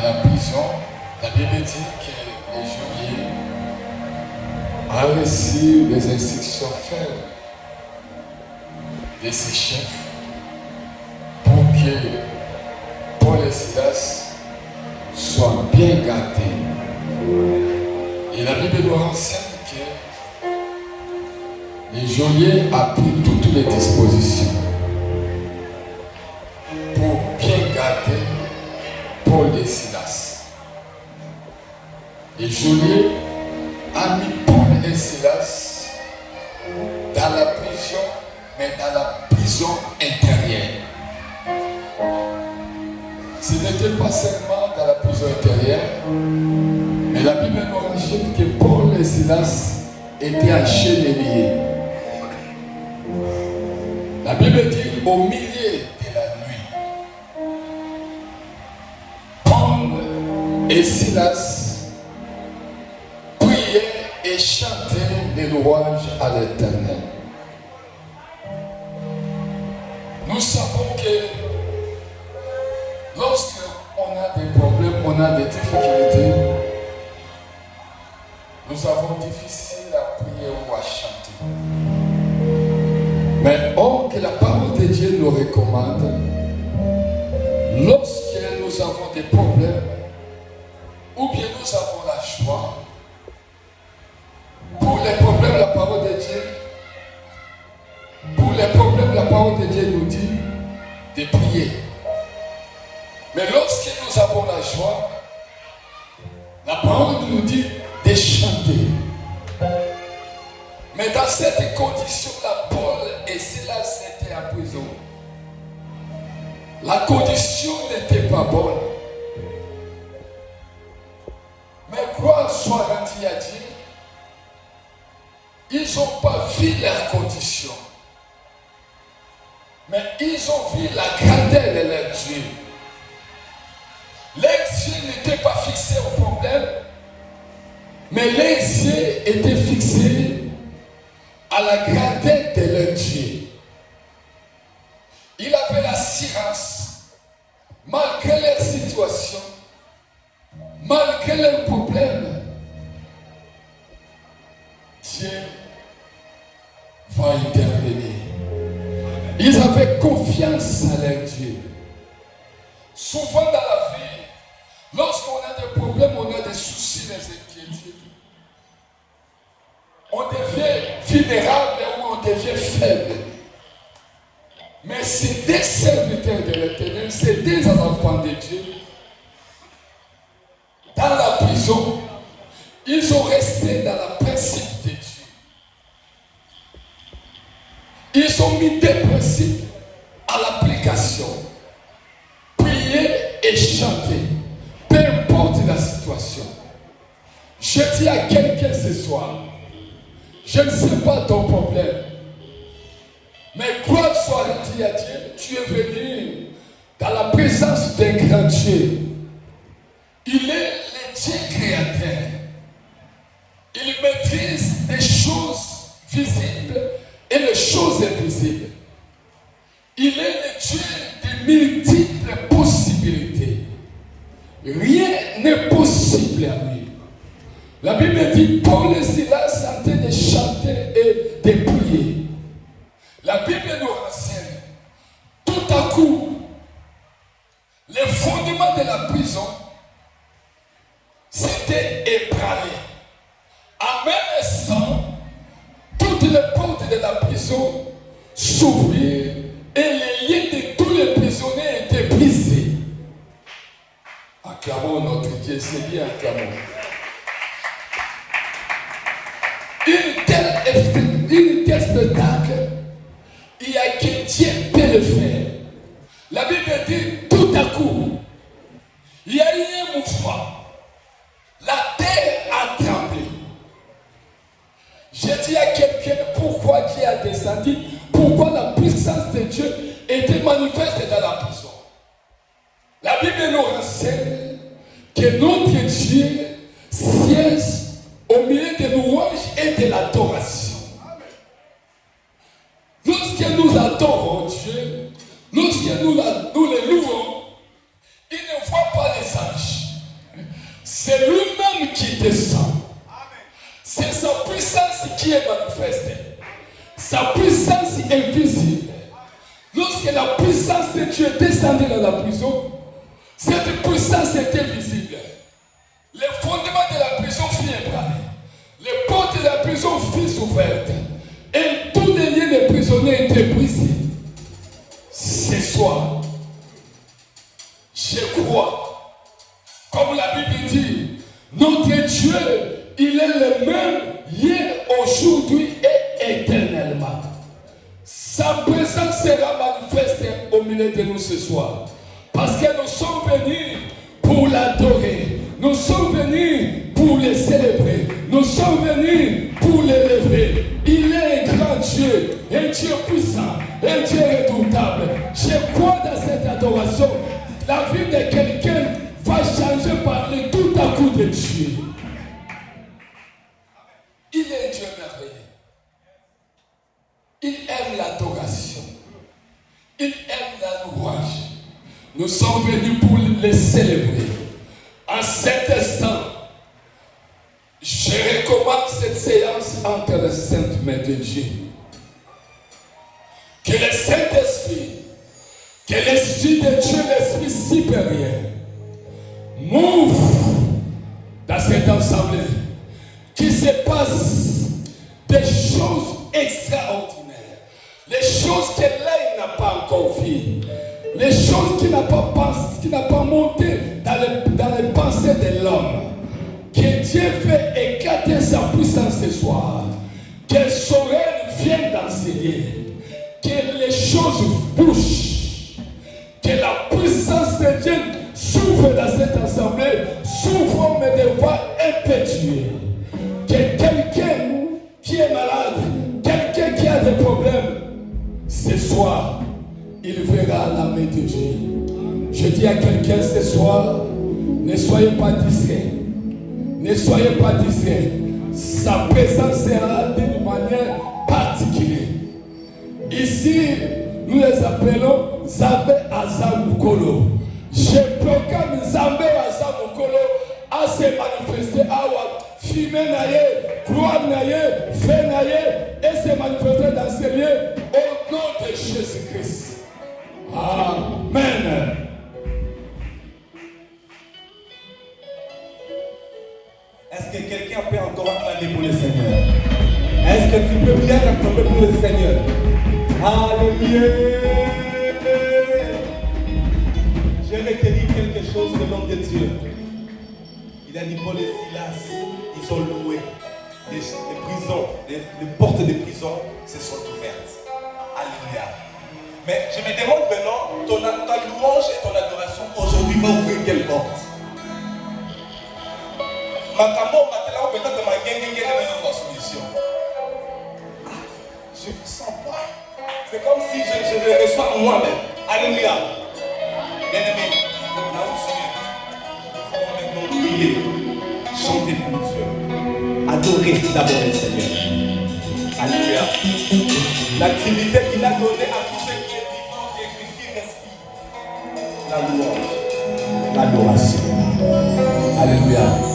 la prison, la Bible dit que les geôliers a reçu des instructions fermes de ses chefs pour que Paul et Silas soient bien gardés. Et la Bible nous renseigne que les geôliers ont pris toutes les dispositions pour bien garder Paul et Silas. Les geôliers ont mis Paul et Silas dans la prison, mais dans la prison intérieure. Ce n'était pas seulement dans la prison intérieure, mais la Bible nous renseigne que Paul et Silas étaient enchaînés. La Bible dit au milieu de la nuit, Paul et Silas priaient et chantaient des louanges à l'Éternel. Nous savons que lorsque on a des problèmes, on a des difficultés, nous avons difficile à prier ou à chanter. Mais or que la parole de Dieu nous recommande, lorsque nous avons des problèmes, ou bien nous avons la joie, pour les problèmes, la parole de Dieu, pour les problèmes, la parole de Dieu nous dit de prier. Mais lorsque nous avons la joie, la parole nous dit de chanter. Mais dans cette condition-là, Paul et Silas étaient en prison. La condition n'était pas bonne. Mais gloire soit rendue à Dieu. Ils n'ont pas vu leur condition. Mais ils ont vu la grandeur de leur Dieu. Les yeux n'étaient pas fixés au problème, mais les yeux étaient fixés à la grandeur de leur Dieu. Il avait l'assurance, malgré leur situation, malgré leurs problèmes, Dieu va intervenir. Ils avaient confiance à leur Dieu. Souvent dans la vie, lorsqu'on a des problèmes, on a des soucis, des inquiétudes, on devient vulnérable ou on devient faible. Mais c'est des serviteurs de l'Éternel, c'est des enfants de Dieu. Dans la prison, ils ont resté dans le principe de Dieu. Ils ont mis des principes à l'application. Prier et chanter, peu importe la situation. Je dis à quelqu'un ce soir, je ne sais pas ton problème, mais gloire soit rendue à Dieu. Tu es venu dans la présence d'un grand Dieu. Il est le Dieu créateur. Il maîtrise les choses visibles et les choses invisibles. Il est le Dieu de multiples possibilités. Rien n'est possible à lui. La Bible dit Paul et Silas en train de chanter et de prier. La Bible nous renseigne. Tout à coup, les fondements de la prison s'étaient ébranlés. En même instant, toutes les portes de la prison s'ouvrirent et les liens de tous les prisonniers étaient brisés. Acclamons notre Dieu, c'est bien acclamons. Une telle spectacle, il y a que Dieu peut le faire. La Bible dit tout à coup, il y a eu un mouvement. La terre a tremblé. J'ai dit à quelqu'un pourquoi Dieu a descendu, pourquoi la puissance de Dieu était manifeste dans la prison. La Bible nous renseigne que notre Dieu siège au milieu des louanges et de l'adoration. Lorsque nous adorons Dieu, lorsque nous les louons, il ne voit pas les anges. invisible. Lorsque la puissance de Dieu descendait dans la prison, cette puissance était visible. Les fondements de la prison furent ébranlés. Les portes de la prison furent ouvertes. Et tous les liens des prisonniers étaient brisés. Ce soir, je crois, comme la Bible dit, notre Dieu, il est le même hier, aujourd'hui et éternellement. Sa présence sera manifeste au milieu de nous ce soir. Parce que nous sommes venus pour l'adorer. Nous sommes venus pour le célébrer. Nous sommes venus pour l'élever. Il est un grand Dieu, un Dieu puissant, un Dieu redoutable. Je crois dans cette adoration. La vie de quelqu'un va changer par le tout à coup de Dieu. Il est un Dieu merveilleux. Il aime l'adoration. Il aime la louange. Nous sommes venus pour les célébrer. En cet instant, je recommande cette séance entre les saintes mains de Dieu. Que le Saint-Esprit, que l'Esprit de Dieu, l'Esprit supérieur, move dans cette assemblée. Qu'il se passe des choses extraordinaires. Les choses que l'œil n'a pas encore vues. Les choses qui n'a pas monté dans les pensées de l'homme. Que Dieu fait éclater sa puissance ce soir. Que son règne vienne dans ces lieux. Que les choses bougent. Que la puissance de Dieu s'ouvre dans cette assemblée. S'ouvre mais des voies impétueuses. Que quelqu'un qui est malade, quelqu'un qui a des problèmes, ce soir, il verra la main de Dieu. Je dis à quelqu'un ce soir, ne soyez pas distrait. Ne soyez pas distrait. Sa présence sera d'une manière particulière. Ici, nous les appelons Zambé Azamukolo. Je proclame Zambé Azamukolo à se manifester à Fimé naye, gloire naye, fait naye, et se manifester dans ces lieux au nom de Jésus-Christ. Amen. Est-ce que quelqu'un peut encore acclamer pour le Seigneur? Est-ce que tu peux bien acclamer pour le Seigneur? Alléluia. Je vais te dire quelque chose de l'homme de Dieu. Il a dit Paul et Silas, ils ont loué. Les prisons, les portes des prisons se sont ouvertes. Alléluia. Mais je me demande maintenant, ta louange et ton adoration aujourd'hui va ouvrir quelle porte? Peut-être ma gang est solution. Je ne sens pas. C'est comme si je le reçois moi-même. Alléluia. Bien-aimé, là où tu es, il faut maintenant prier, chanter pour Dieu, adorer d'abord le Seigneur. Alléluia. L'activité qu'il a donnée à tout ce qui est vivant, qui respire. La louange, l'adoration. Alléluia.